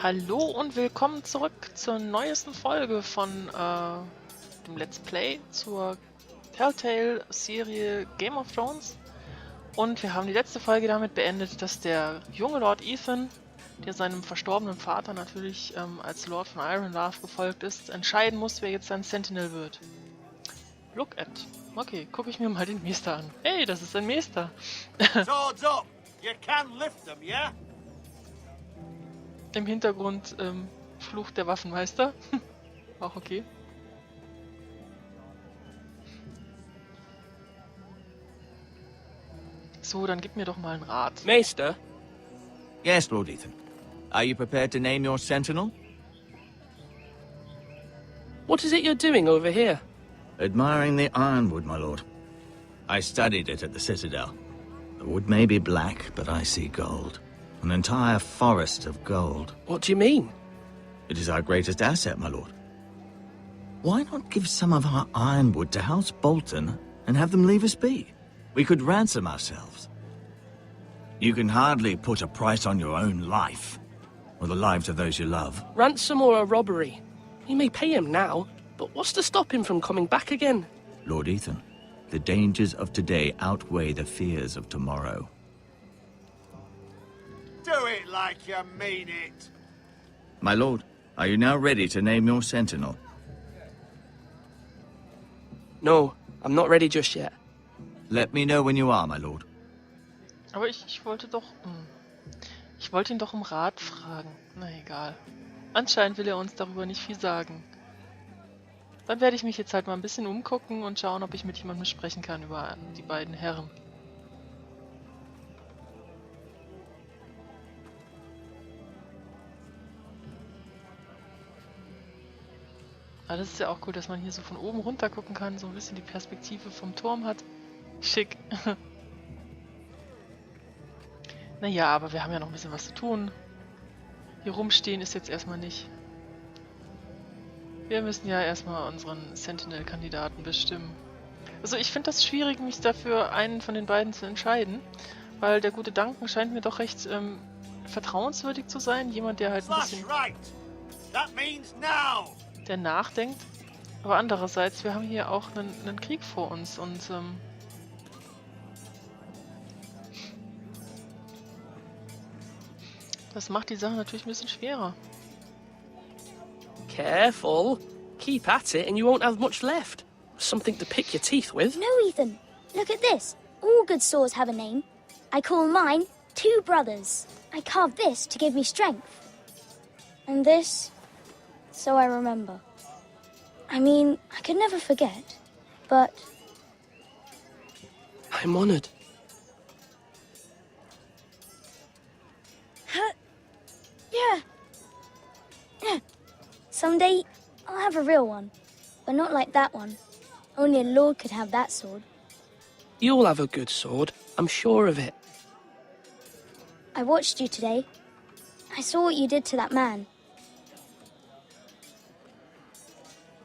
Hallo und willkommen zurück zur neuesten Folge von dem Let's Play zur Telltale-Serie Game of Thrones. Und wir haben die letzte Folge damit beendet, dass der junge Lord Ethan, der seinem verstorbenen Vater natürlich als Lord von Ironlove gefolgt ist, entscheiden muss, wer jetzt sein Sentinel wird. Look at. Okay, gucke ich mir mal den Meister an. Hey, das ist ein Meister. Swords up! You can lift them, yeah? Im Hintergrund Fluch der Waffenmeister. Auch okay. So, dann gib mir doch mal einen Rat. Maester? Yes, Lord Ethan. Are you prepared to name your sentinel? What is it you're doing over here? Admiring the ironwood, my lord. I studied it at the Citadel. The wood may be black, but I see gold. An entire forest of gold. What do you mean? It is our greatest asset, my lord. Why not give some of our ironwood to House Bolton and have them leave us be? We could ransom ourselves. You can hardly put a price on your own life, or the lives of those you love. Ransom or a robbery? We may pay him now, but what's to stop him from coming back again? Lord Ethan, the dangers of today outweigh the fears of tomorrow. Do it like you mean it. My lord, are you now ready to name your sentinel? No, I'm not ready just yet. Let me know when you are, my lord. Aber ich wollte doch... Ich wollte ihn doch um Rat fragen. Na egal. Anscheinend will er uns darüber nicht viel sagen. Dann werde ich mich jetzt halt mal ein bisschen umgucken und schauen, ob ich mit jemandem sprechen kann über die beiden Herren. Aber das ist ja auch cool, dass man hier so von oben runter gucken kann, so ein bisschen die Perspektive vom Turm hat. Schick. Naja, aber wir haben ja noch ein bisschen was zu tun. Hier rumstehen ist jetzt erstmal nicht. Wir müssen ja erstmal unseren Sentinel-Kandidaten bestimmen. Also ich finde das schwierig, mich dafür einen von den beiden zu entscheiden, weil der gute Duncan scheint mir doch recht vertrauenswürdig zu sein. Jemand, der halt ein bisschen... der nachdenkt. Aber andererseits, wir haben hier auch einen Krieg vor uns und das macht die Sache natürlich ein bisschen schwerer. Careful. Keep at it and you won't have much left. Something to pick your teeth with. No, Ethan. Look at this. All good swords have a name. I call mine Two Brothers. I carved this to give me strength. And this, so I remember. I mean, I could never forget, but... I'm honored. Yeah. Someday, I'll have a real one. But not like that one. Only a lord could have that sword. You'll have a good sword. I'm sure of it. I watched you today. I saw what you did to that man.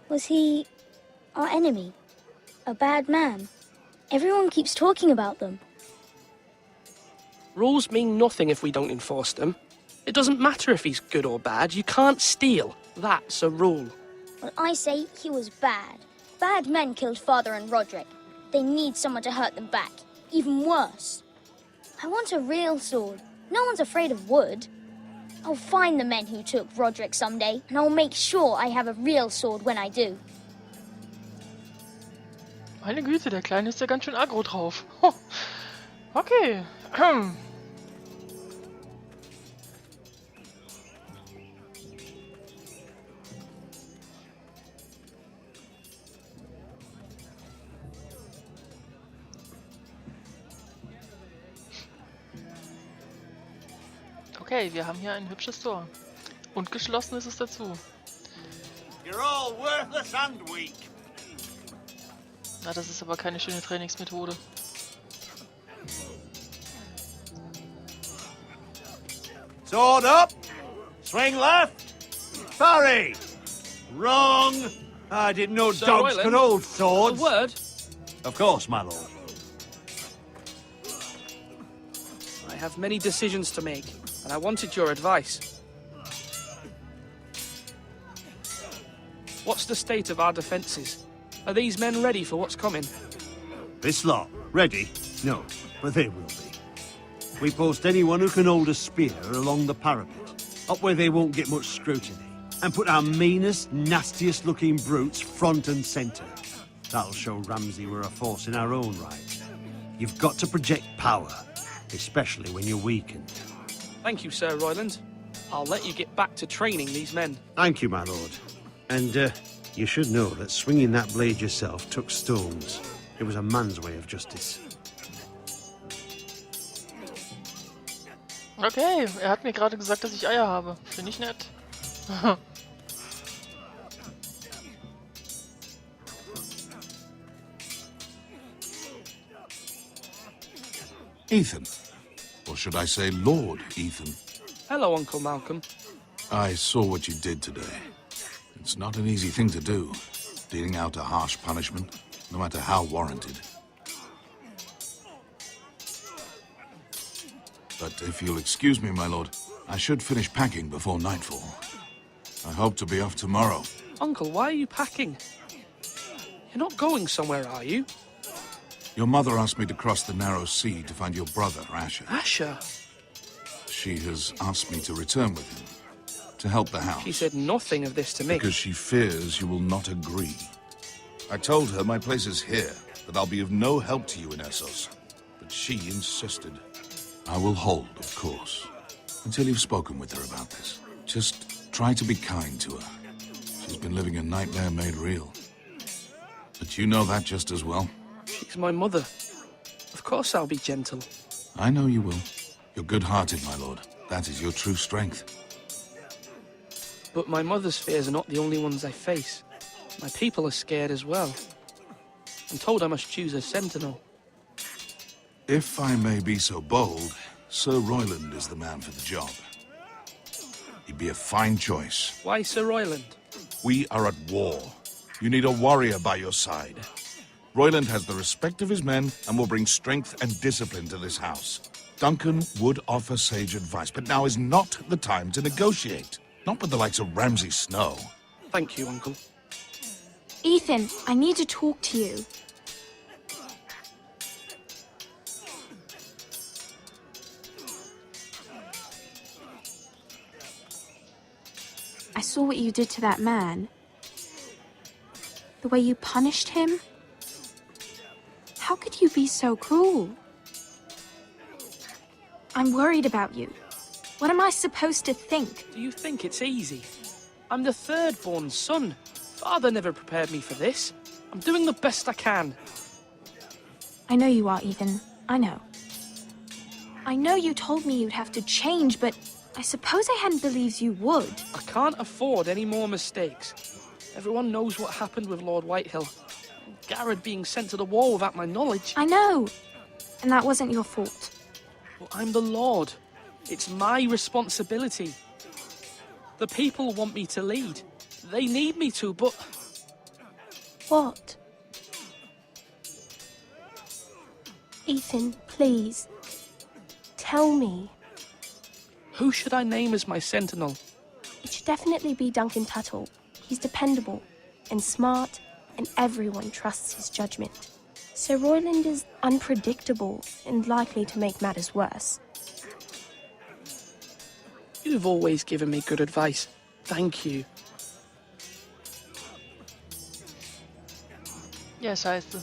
Was he our enemy? A bad man? Everyone keeps talking about them. Rules mean nothing if we don't enforce them. It doesn't matter if he's good or bad. You can't steal. That's a rule. Well, I say he was bad. Bad men killed Father and Roderick. They need someone to hurt them back. Even worse. I want a real sword. No one's afraid of wood. I'll find the men who took Roderick someday, and I'll make sure I have a real sword when I do. Meine Güte, der Kleine ist ja ganz schön aggro drauf. Okay. Okay, wir haben hier ein hübsches Tor. Und geschlossen ist es dazu. You're all worthless and weak. Na, das ist aber keine schöne Trainingsmethode. Sword up. Swing left. Parry. Wrong. I didn't know Sir dogs Royland, could hold A swords. word? Of course, my lord. I have many decisions to make, and I wanted your advice. What's the state of our defences? Are these men ready for what's coming? This lot, ready? No, but they will be. We post anyone who can hold a spear along the parapet, up where they won't get much scrutiny, and put our meanest, nastiest looking brutes front and centre. That'll show Ramsay we're a force in our own right. You've got to project power, especially when you're weakened. Thank you, Sir Royland. I'll let you get back to training these men. Thank you, my lord. And, you should know that swinging that blade yourself took stones. It was a man's way of justice. Okay, er hat mir gerade gesagt, dass ich Eier habe. Finde ich nett. Ethan. Or should I say Lord Ethan? Hello, Uncle Malcolm. I saw what you did today. It's not an easy thing to do, dealing out a harsh punishment, no matter how warranted. But if you'll excuse me, my lord, I should finish packing before nightfall. I hope to be off tomorrow. Uncle, why are you packing? You're not going somewhere, are you? Your mother asked me to cross the narrow sea to find your brother, Asher. Asher? She has asked me to return with him, to help the house. She said nothing of this to me. Because she fears you will not agree. I told her my place is here, that I'll be of no help to you in Essos. But she insisted. I will hold, of course, until you've spoken with her about this. Just try to be kind to her. She's been living a nightmare made real. But you know that just as well. She's my mother. Of course I'll be gentle. I know you will. You're good-hearted, my lord. That is your true strength. But my mother's fears are not the only ones I face. My people are scared as well. I'm told I must choose a sentinel. If I may be so bold, Sir Royland is the man for the job. He'd be a fine choice. Why Sir Royland? We are at war. You need a warrior by your side. Royland has the respect of his men and will bring strength and discipline to this house. Duncan would offer sage advice, but now is not the time to negotiate. Not with the likes of Ramsay Snow. Thank you, Uncle. Ethan, I need to talk to you. I saw what you did to that man. The way you punished him. How could you be so cruel? I'm worried about you. What am I supposed to think? Do you think it's easy? I'm the third-born son. Father never prepared me for this. I'm doing the best I can. I know you are, Ethan. I know. I know you told me you'd have to change, but I suppose I hadn't believed you would. I can't afford any more mistakes. Everyone knows what happened with Lord Whitehill. Garrett being sent to the war without my knowledge. I know. And that wasn't your fault. Well, I'm the Lord. It's my responsibility. The people want me to lead. They need me to, but... What? Ethan, please. Tell me. Who should I name as my sentinel? It should definitely be Duncan Tuttle. He's dependable and smart, and everyone trusts his judgment. Sir Royland is unpredictable and likely to make matters worse. You've always given me good advice. Thank you. Ja, scheiße.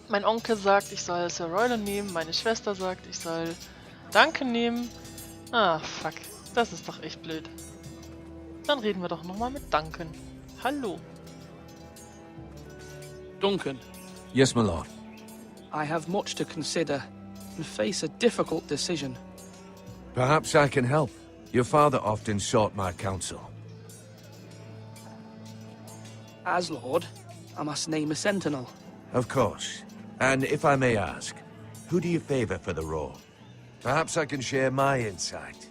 Mein Onkel sagt, ich soll Sir Royland nehmen. Meine Schwester sagt, ich soll Duncan nehmen. Ah, fuck. Das ist doch echt blöd. Dann reden wir doch nochmal mit Duncan. Hallo. Duncan, Yes, my lord. I have much to consider and face a difficult decision. Perhaps I can help. Your father often sought my counsel. As Lord, I must name a sentinel. Of course. And if I may ask, who do you favor for the role? Perhaps I can share my insight.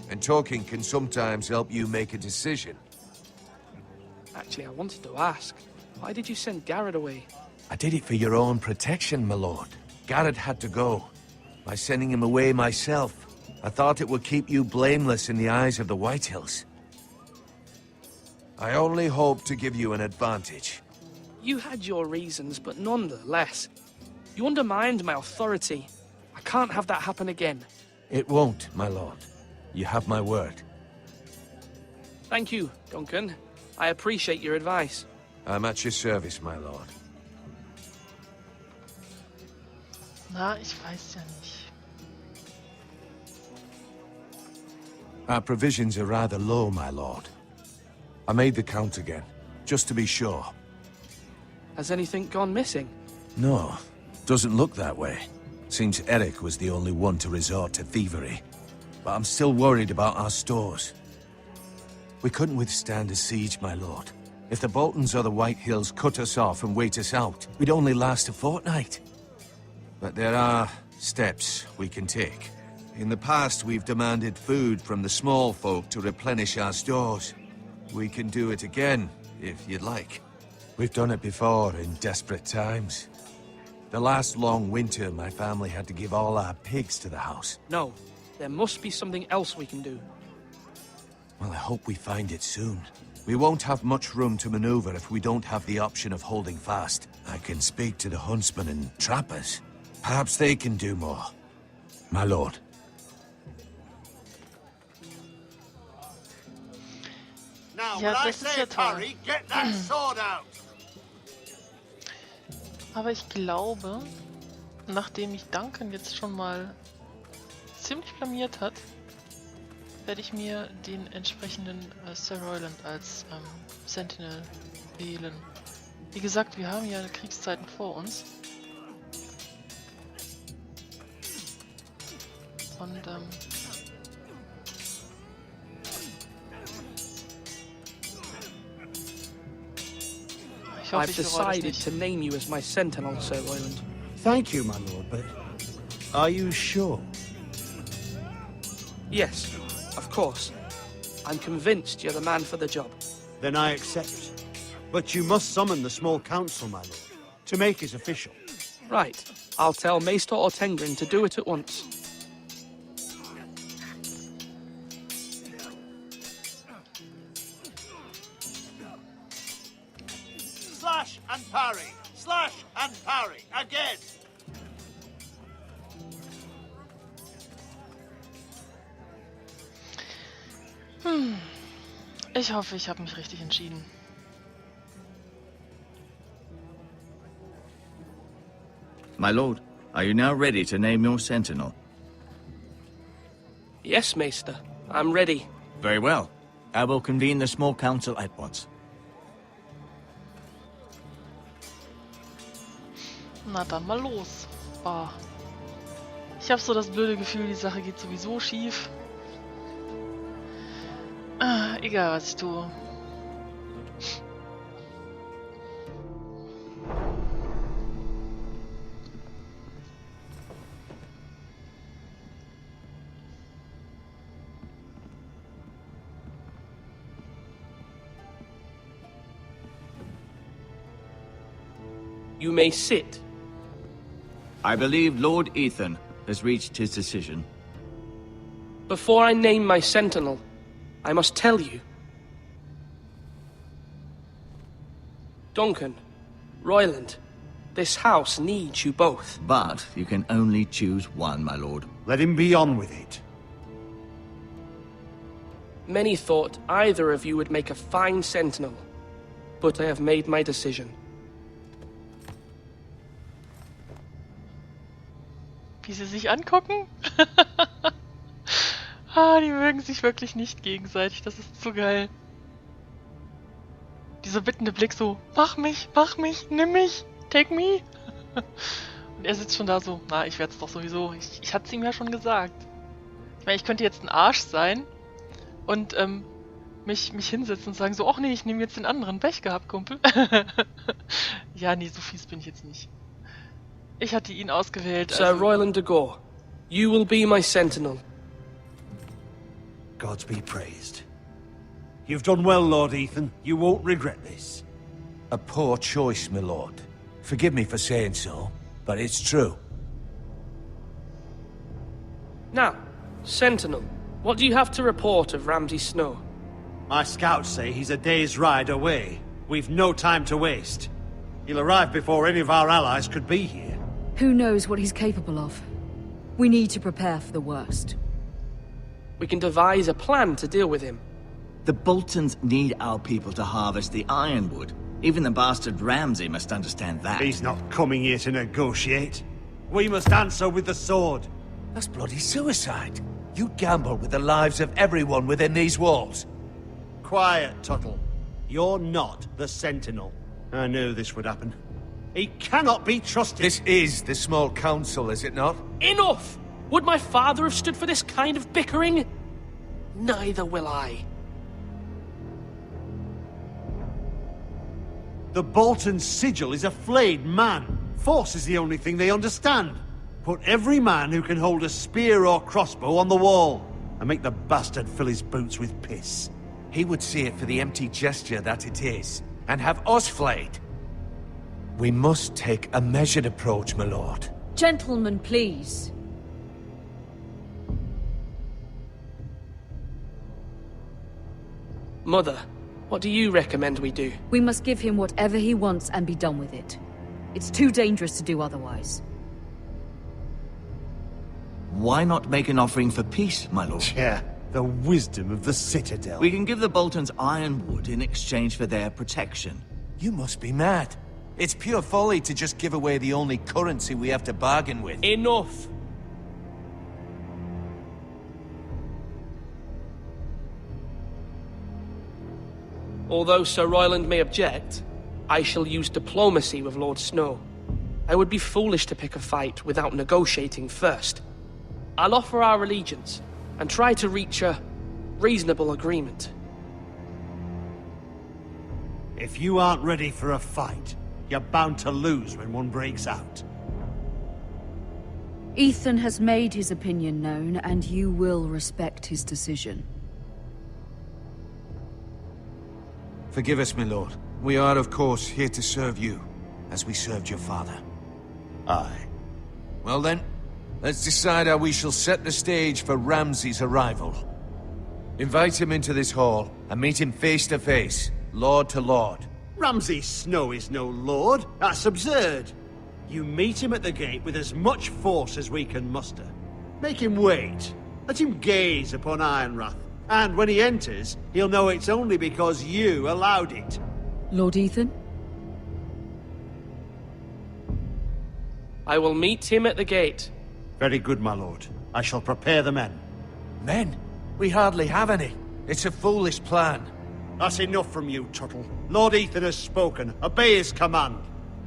And talking can sometimes help you make a decision. Actually, I wanted to ask, why did you send Garrett away? I did it for your own protection, my lord. Garrett had to go. By sending him away myself, I thought it would keep you blameless in the eyes of the Whitehills. I only hope to give you an advantage. You had your reasons, but nonetheless, you undermined my authority. I can't have that happen again. It won't, my lord. You have my word. Thank you, Duncan. I appreciate your advice. I'm at your service, my lord. Na, ich weiß ja nicht. Our provisions are rather low, my lord. I made the count again, just to be sure. Has anything gone missing? No, doesn't look that way. Seems Eric was the only one to resort to thievery. But I'm still worried about our stores. We couldn't withstand a siege, my lord. If the Boltons or the Whitehills cut us off and wait us out, we'd only last a fortnight. But there are steps we can take. In the past, we've demanded food from the small folk to replenish our stores. We can do it again, if you'd like. We've done it before in desperate times. The last long winter, my family had to give all our pigs to the house. No, there must be something else we can do. Well, I hope we find it soon. We won't have much room to maneuver if we don't have the option of holding fast. I can speak to the huntsmen and trappers. Perhaps they can do more. My lord. Now, Ja, when I das ist say ja toll. parry, get that sword out. Aber ich glaube, nachdem ich Duncan jetzt schon mal ziemlich blamiert hat, werde ich mir den entsprechenden Sir Royland als Sentinel wählen. Wie gesagt, wir haben ja Kriegszeiten vor uns. Und ich hoffe, I've ich bereue das decided nicht. to name you as my sentinel, Sir Royland. Thank you, my lord, but are you sure? Yes, of course. I'm convinced you're the man for the job. Then I accept. But you must summon the small council, my lord, to make it official. Right. I'll tell Maester Ortengrin to do it at once. Slash and parry! Slash and parry! Again! Ich hoffe, ich habe mich richtig entschieden. My lord, are you now ready to name your sentinel? Yes, Maester. I'm ready. Very well. I will convene the small council at once. Na dann mal los. Oh. Ich habe so das blöde Gefühl, die Sache geht sowieso schief. Egal, was ich tue. You may sit. I believe Lord Ethan has reached his decision. Before I name my sentinel, I must tell you. Duncan, Royland, this house needs you both. But you can only choose one, my lord. Let him be on with it. Many thought either of you would make a fine sentinel, but I have made my decision. Wie sie sich angucken? Die mögen sich wirklich nicht gegenseitig. Das ist so geil. Dieser bittende Blick so, mach mich, nimm mich, take me. Und er sitzt schon da so, na, ich werde es doch sowieso. Ich hatte es ihm ja schon gesagt. Ich meine, ich könnte jetzt ein Arsch sein und mich hinsetzen und sagen so, ach nee, ich nehme jetzt den anderen. Pech gehabt, Kumpel. Ja, nee, so fies bin ich jetzt nicht. Ich hatte ihn ausgewählt. Sir Royland de Gore, you will be my sentinel. Gods be praised. You've done well, Lord Ethan. You won't regret this. A poor choice, my lord. Forgive me for saying so, but it's true. Now, Sentinel, what do you have to report of Ramsay Snow? My scouts say he's a day's ride away. We've no time to waste. He'll arrive before any of our allies could be here. Who knows what he's capable of? We need to prepare for the worst. We can devise a plan to deal with him. The Boltons need our people to harvest the ironwood. Even the bastard Ramsay must understand that. He's not coming here to negotiate. We must answer with the sword. That's bloody suicide. You gamble with the lives of everyone within these walls. Quiet, Tuttle. You're not the Sentinel. I knew this would happen. He cannot be trusted. This is the small council, is it not? Enough! Would my father have stood for this kind of bickering? Neither will I. The Bolton sigil is a flayed man. Force is the only thing they understand. Put every man who can hold a spear or crossbow on the wall, and make the bastard fill his boots with piss. He would see it for the empty gesture that it is, and have us flayed. We must take a measured approach, my lord. Gentlemen, please. Mother, what do you recommend we do? We must give him whatever he wants and be done with it. It's too dangerous to do otherwise. Why not make an offering for peace, my lord? Yeah, the wisdom of the Citadel. We can give the Boltons ironwood in exchange for their protection. You must be mad. It's pure folly to just give away the only currency we have to bargain with. Enough! Although Sir Royland may object, I shall use diplomacy with Lord Snow. I would be foolish to pick a fight without negotiating first. I'll offer our allegiance, and try to reach a reasonable agreement. If you aren't ready for a fight, you're bound to lose when one breaks out. Ethan has made his opinion known, and you will respect his decision. Forgive us, my lord. We are, of course, here to serve you, as we served your father. Aye. Well then, let's decide how we shall set the stage for Ramsay's arrival. Invite him into this hall, and meet him face to face, lord to lord. Ramsay Snow is no lord. That's absurd. You meet him at the gate with as much force as we can muster. Make him wait. Let him gaze upon Ironrath. And when he enters, he'll know it's only because you allowed it. Lord Ethan? I will meet him at the gate. Very good, my lord. I shall prepare the men. Men? We hardly have any. It's a foolish plan. That's enough from you, Tuttle. Lord Ethan has spoken. Obey his command.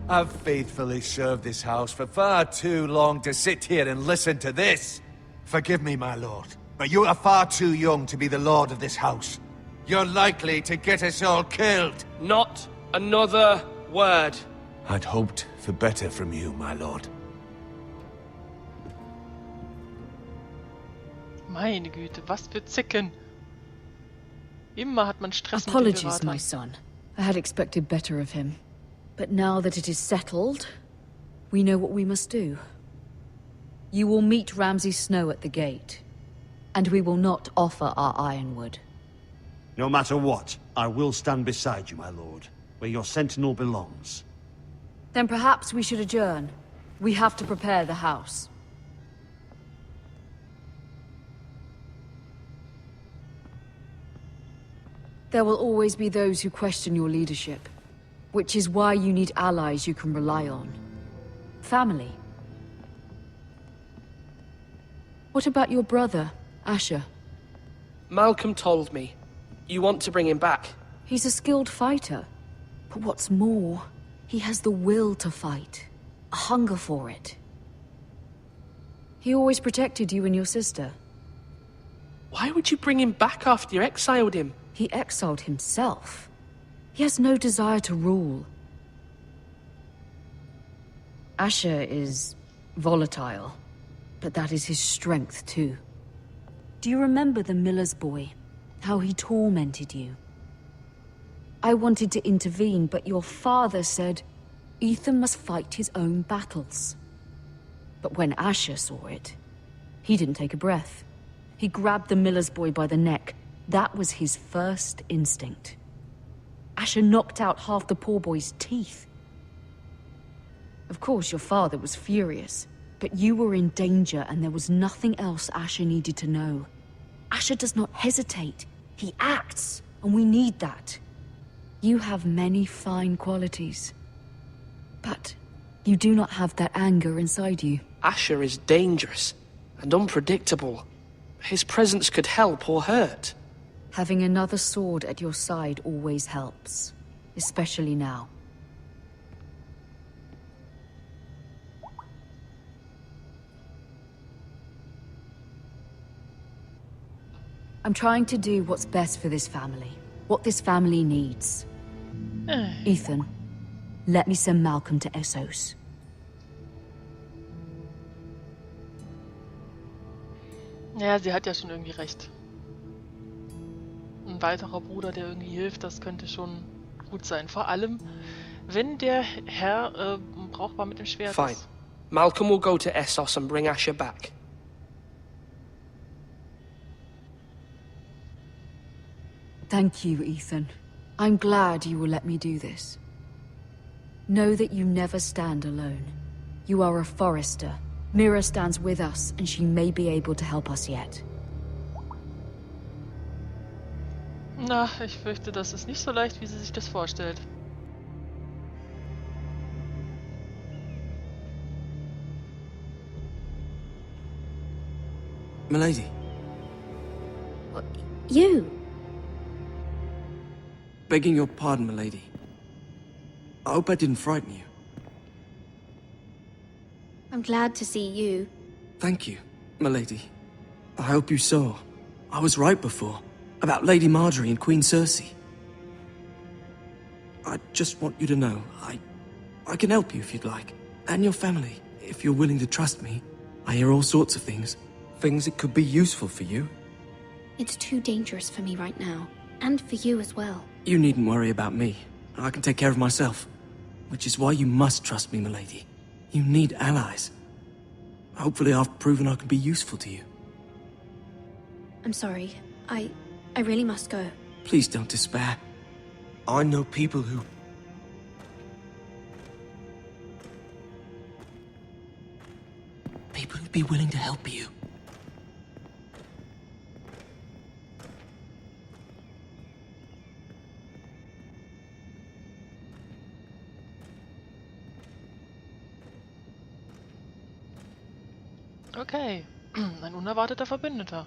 I've faithfully served this house for far too long to sit here and listen to this. Forgive me, my lord, but you are far too young to be the lord of this house. You're likely to get us all killed. Not another word. I'd hoped for better from you, my lord. Meine Güte, was für Zicken. Immer hat man Stress mit den Apologies, Beratern. my son. I had expected better of him. But now that it is settled, we know what we must do. You will meet Ramsay Snow at the gate, and we will not offer our ironwood. No matter what, I will stand beside you, my lord, where your sentinel belongs. Then perhaps we should adjourn. We have to prepare the house. There will always be those who question your leadership, which is why you need allies you can rely on. Family. What about your brother, Asher? Malcolm told me. You want to bring him back. He's a skilled fighter. But what's more, he has the will to fight. A hunger for it. He always protected you and your sister. Why would you bring him back after you exiled him? He exiled himself. He has no desire to rule. Asher is volatile, but that is his strength too. Do you remember the miller's boy? How he tormented you? I wanted to intervene, but your father said Ethan must fight his own battles. But when Asher saw it, he didn't take a breath. He grabbed the miller's boy by the neck. That was his first instinct. Asher knocked out half the poor boy's teeth. Of course, your father was furious, but you were in danger and there was nothing else Asher needed to know. Asher does not hesitate. He acts, and we need that. You have many fine qualities, but you do not have that anger inside you. Asher is dangerous and unpredictable. His presence could help or hurt. Having another sword at your side always helps, especially now. I'm trying to do what's best for this family, what this family needs. Ethan, let me send Malcolm to Essos. Ja, sie hat ja schon irgendwie recht. Ein weiterer Bruder, der irgendwie hilft, das könnte schon gut sein. Vor allem, wenn der Herr brauchbar mit dem Schwert Fine. ist. Malcolm will go to Essos and bring Asher back. Thank you, Ethan. I'm glad you will let me do this. Know that you never stand alone. You are a Forrester. Mira stands with us, and she may be able to help us yet. Na, ich fürchte, das ist nicht so leicht, wie sie sich das vorstellt. Milady. You? Begging your pardon, milady. I hope I didn't frighten you. I'm glad to see you. Thank you, milady. I hope you saw. I was right before. About Lady Marjorie and Queen Cersei. I just want you to know, I can help you if you'd like. And your family, if you're willing to trust me. I hear all sorts of things. Things that could be useful for you. It's too dangerous for me right now. And for you as well. You needn't worry about me. I can take care of myself. Which is why you must trust me, milady. You need allies. Hopefully I've proven I can be useful to you. I'm sorry. I really must go. Please don't despair. I know people who... People who'd be willing to help you. Okay, ein unerwarteter Verbündeter.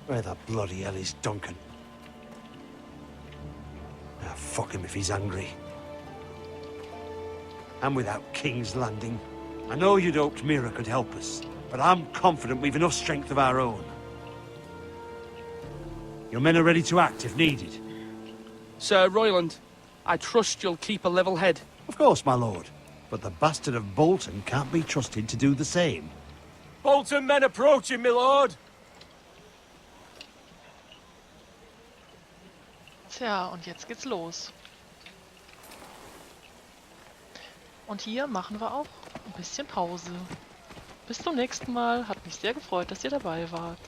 Where the bloody hell is Duncan? Ah, fuck him if he's angry. And without King's Landing. I know you'd hoped Mira could help us, but I'm confident we've enough strength of our own. Your men are ready to act if needed. Sir Royland, I trust you'll keep a level head. Of course, my lord. But the bastard of Bolton can't be trusted to do the same. Bolton men approaching, my lord! Tja, und jetzt geht's los. Und hier machen wir auch ein bisschen Pause. Bis zum nächsten Mal. Hat mich sehr gefreut, dass ihr dabei wart.